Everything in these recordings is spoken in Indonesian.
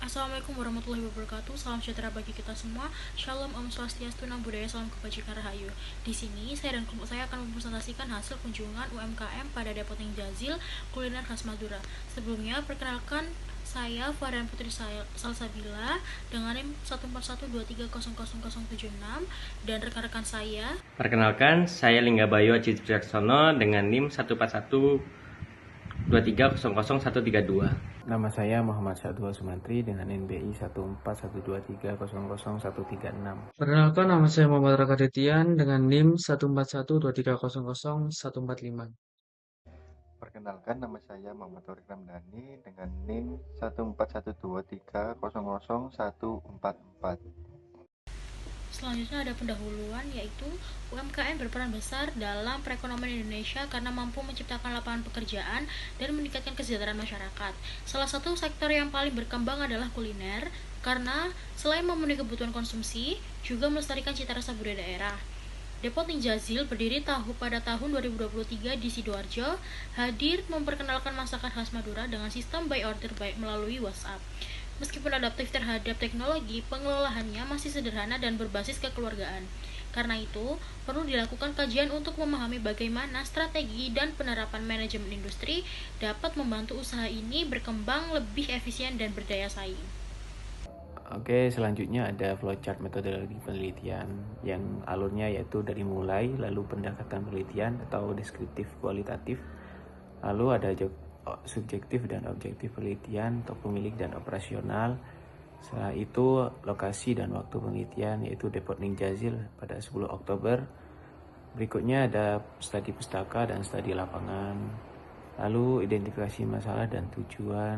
Assalamualaikum warahmatullahi wabarakatuh. Salam sejahtera bagi kita semua. Shalom, Om Swastiastu, Namo Buddhaya, Salam Kebajikan Rahayu. Di sini saya dan kelompok saya akan mempresentasikan hasil kunjungan UMKM pada Depot Ninjazil kuliner khas Madura. Sebelumnya, perkenalkan saya Farhan Putri Salsabila dengan NIM 1412300076 dan rekan-rekan saya. Perkenalkan, saya Lingga Bayu Aji Wijaksono dengan NIM 1412300132. Nama saya Muhammad Syadwal Sumantri dengan NBI 1413000136. Perkenalkan, nama saya Muhammad Raka Detian dengan NIM 1412300145. Perkenalkan, nama saya Muhammad Taufiq Ramdhani dengan NIM 141230001444. Selanjutnya ada pendahuluan, yaitu UMKM berperan besar dalam perekonomian Indonesia karena mampu menciptakan lapangan pekerjaan dan meningkatkan kesejahteraan masyarakat. Salah satu sektor yang paling berkembang adalah kuliner, karena selain memenuhi kebutuhan konsumsi, juga melestarikan cita rasa budaya daerah. Depot Ninjazil berdiri pada tahun 2023 di Sidoarjo, hadir memperkenalkan masakan khas Madura dengan sistem by order melalui WhatsApp. Meskipun adaptif terhadap teknologi, pengelolaannya masih sederhana dan berbasis kekeluargaan. Karena itu, perlu dilakukan kajian untuk memahami bagaimana strategi dan penerapan manajemen industri dapat membantu usaha ini berkembang lebih efisien dan berdaya saing. Oke, selanjutnya ada flowchart metodologi penelitian yang alurnya yaitu dari mulai, lalu pendekatan penelitian atau deskriptif kualitatif, lalu ada subjektif dan objektif penelitian untuk pemilik dan operasional. Setelah itu lokasi dan waktu penelitian yaitu Depot Ninjazil pada 10 Oktober. Berikutnya ada studi pustaka dan studi lapangan. Lalu identifikasi masalah dan tujuan,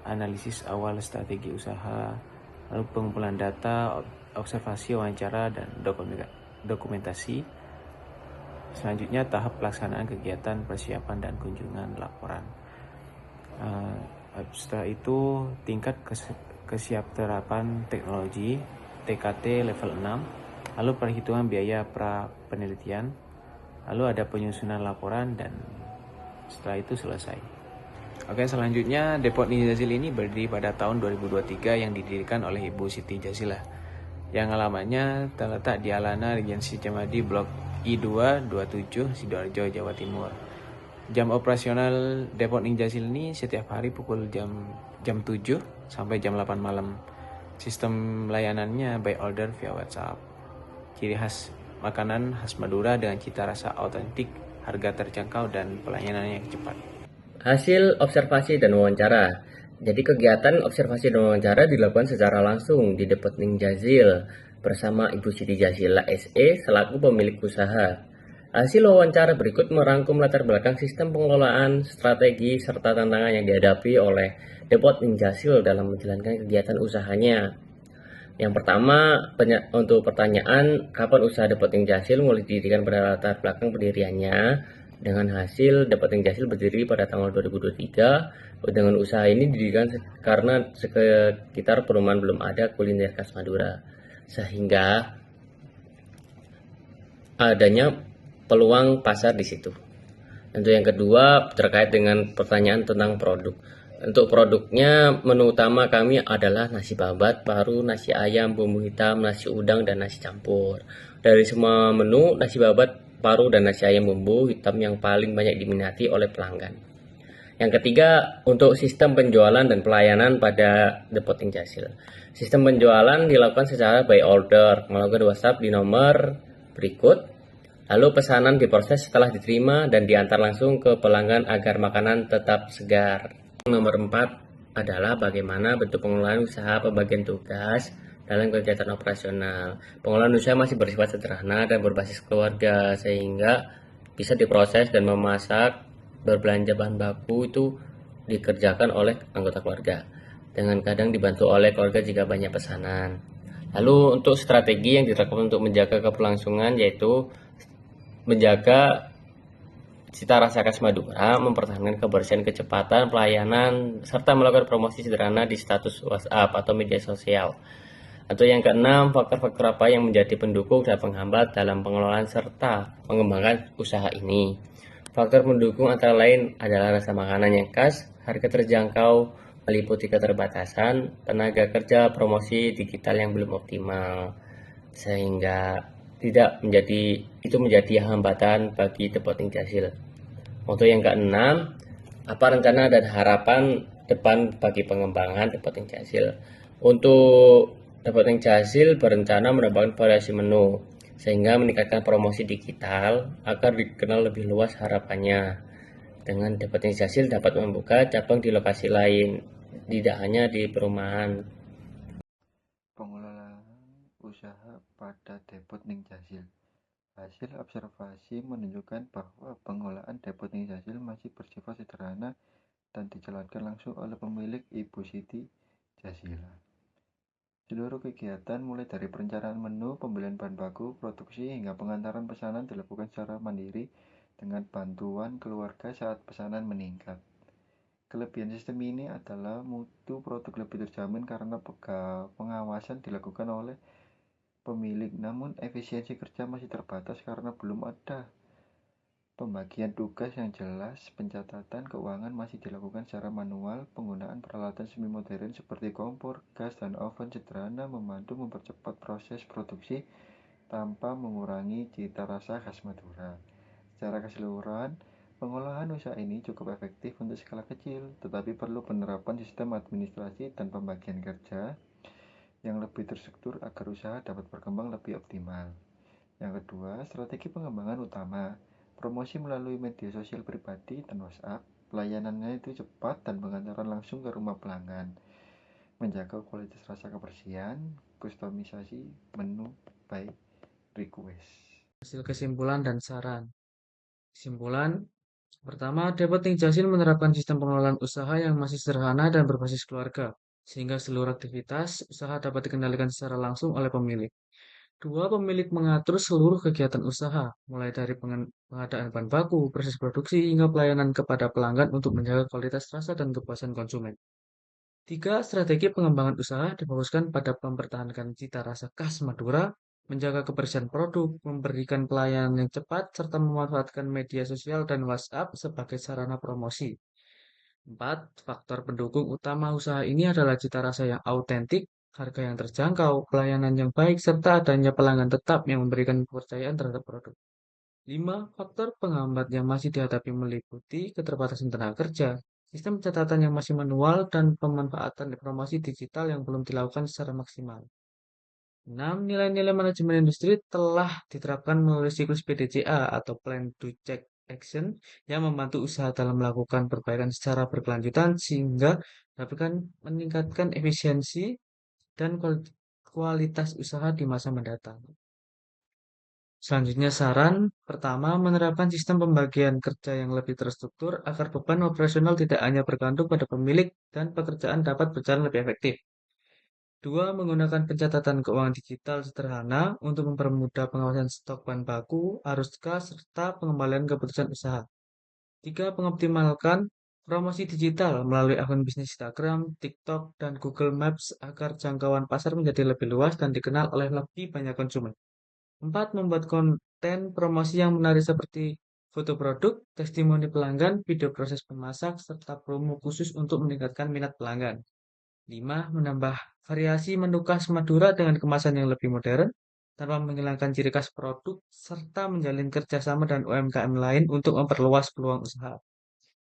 analisis awal strategi usaha, lalu pengumpulan data, observasi, wawancara, dan dokumentasi. Selanjutnya tahap pelaksanaan kegiatan persiapan dan kunjungan laporan. Setelah itu tingkat kesiapterapan teknologi TKT level 6, lalu perhitungan biaya pra penelitian, lalu ada penyusunan laporan, dan setelah itu selesai. Oke, selanjutnya Depot Ninjazil ini berdiri pada tahun 2023 yang didirikan oleh Ibu Siti Jazilah yang alamatnya terletak di Alana Regensi Cemadi Blok I2 27 Sidoarjo, Jawa Timur. Jam operasional Depot Ninjazil ini setiap hari pukul jam 7 sampai jam 8 malam. Sistem layanannya by order via WhatsApp. Ciri khas makanan khas Madura dengan cita rasa autentik, harga terjangkau, dan pelayanan yang cepat. Hasil observasi dan wawancara. Jadi kegiatan observasi dan wawancara dilakukan secara langsung di Depot Ninjazil bersama Ibu Siti Jazila SE selaku pemilik usaha. Hasil wawancara berikut merangkum latar belakang sistem pengelolaan, strategi, serta tantangan yang dihadapi oleh Depot Ninjazil dalam menjalankan kegiatan usahanya. Yang pertama, untuk pertanyaan kapan usaha Depot Ninjazil mulai didirikan pada latar belakang pendiriannya. Dengan hasil, Depot Ninjazil berdiri pada tanggal 2023. Dengan usaha ini didirikan karena sekitar perumahan belum ada kuliner khas Madura, sehingga adanya peluang pasar di situ. Untuk yang kedua, terkait dengan pertanyaan tentang produk. Untuk produknya, menu utama kami adalah nasi babat, paru, nasi ayam, bumbu hitam, nasi udang, dan nasi campur. Dari semua menu, nasi babat, paru, dan nasi ayam bumbu hitam yang paling banyak diminati oleh pelanggan. Yang ketiga, untuk sistem penjualan dan pelayanan pada Depot Ninjazil. Sistem penjualan dilakukan secara by order, melalui WhatsApp di nomor berikut. Lalu pesanan diproses setelah diterima dan diantar langsung ke pelanggan agar makanan tetap segar. Nomor 4 adalah bagaimana bentuk pengelolaan usaha pembagian tugas dalam kegiatan operasional. Pengelolaan usaha masih bersifat sederhana dan berbasis keluarga, sehingga bisa diproses dan memasak, berbelanja bahan baku itu dikerjakan oleh anggota keluarga, dengan kadang dibantu oleh keluarga jika banyak pesanan. Lalu untuk strategi yang dilakukan untuk menjaga keberlangsungan yaitu menjaga cita rasa khas Madura, mempertahankan kebersihan, kecepatan, pelayanan, serta melakukan promosi sederhana di status WhatsApp atau media sosial. Atau yang keenam, faktor-faktor apa yang menjadi pendukung dan penghambat dalam pengelolaan serta mengembangkan usaha ini. Faktor pendukung antara lain adalah rasa makanan yang khas, harga terjangkau, meliputi keterbatasan tenaga kerja promosi digital yang belum optimal, sehingga itu menjadi hambatan bagi Depoting Jasil. Untuk yang keenam, apa rencana dan harapan depan bagi pengembangan Depoting Jasil? Untuk Depoting Jasil berencana menambahkan variasi menu sehingga meningkatkan promosi digital agar dikenal lebih luas harapannya. Dengan Depoting Jasil dapat membuka cabang di lokasi lain, tidak hanya di perumahan. Pengelolaan usaha pada Depoting Jasil. Hasil observasi menunjukkan bahwa pengelolaan Depoting Jasil masih bersifat sederhana dan dijalankan langsung oleh pemilik Ibu Siti Jasila. Seluruh kegiatan mulai dari perencanaan menu, pembelian bahan baku, produksi, hingga pengantaran pesanan dilakukan secara mandiri dengan bantuan keluarga saat pesanan meningkat. Kelebihan sistem ini adalah mutu produk lebih terjamin karena pengawasan dilakukan oleh pemilik, namun efisiensi kerja masih terbatas karena belum ada pembagian tugas yang jelas. Pencatatan keuangan masih dilakukan secara manual. Penggunaan peralatan semi modern seperti kompor, gas, dan oven sederhana membantu mempercepat proses produksi tanpa mengurangi cita rasa khas Madura. Secara keseluruhan, pengolahan usaha ini cukup efektif untuk skala kecil, tetapi perlu penerapan sistem administrasi dan pembagian kerja yang lebih terstruktur agar usaha dapat berkembang lebih optimal. Yang kedua, strategi pengembangan utama. Promosi melalui media sosial pribadi dan WhatsApp. Pelayanannya itu cepat dan pengantaran langsung ke rumah pelanggan. Menjaga kualitas rasa kebersihan, kustomisasi menu by request. Hasil kesimpulan dan saran. Kesimpulan pertama, Depoting Jasil menerapkan sistem pengelolaan usaha yang masih sederhana dan berbasis keluarga, sehingga seluruh aktivitas usaha dapat dikendalikan secara langsung oleh pemilik. Dua, pemilik mengatur seluruh kegiatan usaha, mulai dari pengadaan bahan baku, proses produksi, hingga pelayanan kepada pelanggan untuk menjaga kualitas rasa dan kepuasan konsumen. Tiga, strategi pengembangan usaha difokuskan pada mempertahankan cita rasa khas Madura, menjaga kebersihan produk, memberikan pelayanan yang cepat, serta memanfaatkan media sosial dan WhatsApp sebagai sarana promosi. 4. Faktor pendukung utama usaha ini adalah cita rasa yang autentik, harga yang terjangkau, pelayanan yang baik, serta adanya pelanggan tetap yang memberikan kepercayaan terhadap produk. 5. Faktor penghambat yang masih dihadapi meliputi keterbatasan tenaga kerja, sistem catatan yang masih manual, dan pemanfaatan promosi digital yang belum dilakukan secara maksimal. 6. Nilai-nilai manajemen industri telah diterapkan melalui siklus PDCA atau Plan to Check Action yang membantu usaha dalam melakukan perbaikan secara berkelanjutan sehingga dapat meningkatkan efisiensi dan kualitas usaha di masa mendatang. Selanjutnya saran, pertama menerapkan sistem pembagian kerja yang lebih terstruktur agar beban operasional tidak hanya bergantung pada pemilik dan pekerjaan dapat berjalan lebih efektif. 2. Menggunakan pencatatan keuangan digital sederhana untuk mempermudah pengawasan stok bahan baku, arus kas, serta pengembalian keputusan usaha. 3. Mengoptimalkan promosi digital melalui akun bisnis Instagram, TikTok, dan Google Maps agar jangkauan pasar menjadi lebih luas dan dikenal oleh lebih banyak konsumen. 4. Membuat konten promosi yang menarik seperti foto produk, testimoni pelanggan, video proses memasak, serta promo khusus untuk meningkatkan minat pelanggan. 5. Menambah variasi menu khas Madura dengan kemasan yang lebih modern, tanpa menghilangkan ciri khas produk, serta menjalin kerjasama dengan UMKM lain untuk memperluas peluang usaha.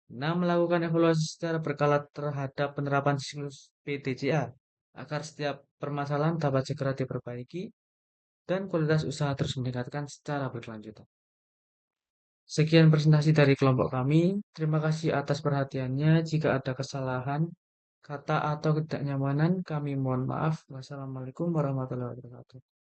6. Melakukan evaluasi secara berkala terhadap penerapan siklus PDCA, agar setiap permasalahan dapat segera diperbaiki, dan kualitas usaha terus meningkatkan secara berkelanjutan. Sekian presentasi dari kelompok kami. Terima kasih atas perhatiannya. Jika ada kesalahan kata atau ketidaknyamanan, kami mohon maaf. Wassalamualaikum warahmatullahi wabarakatuh.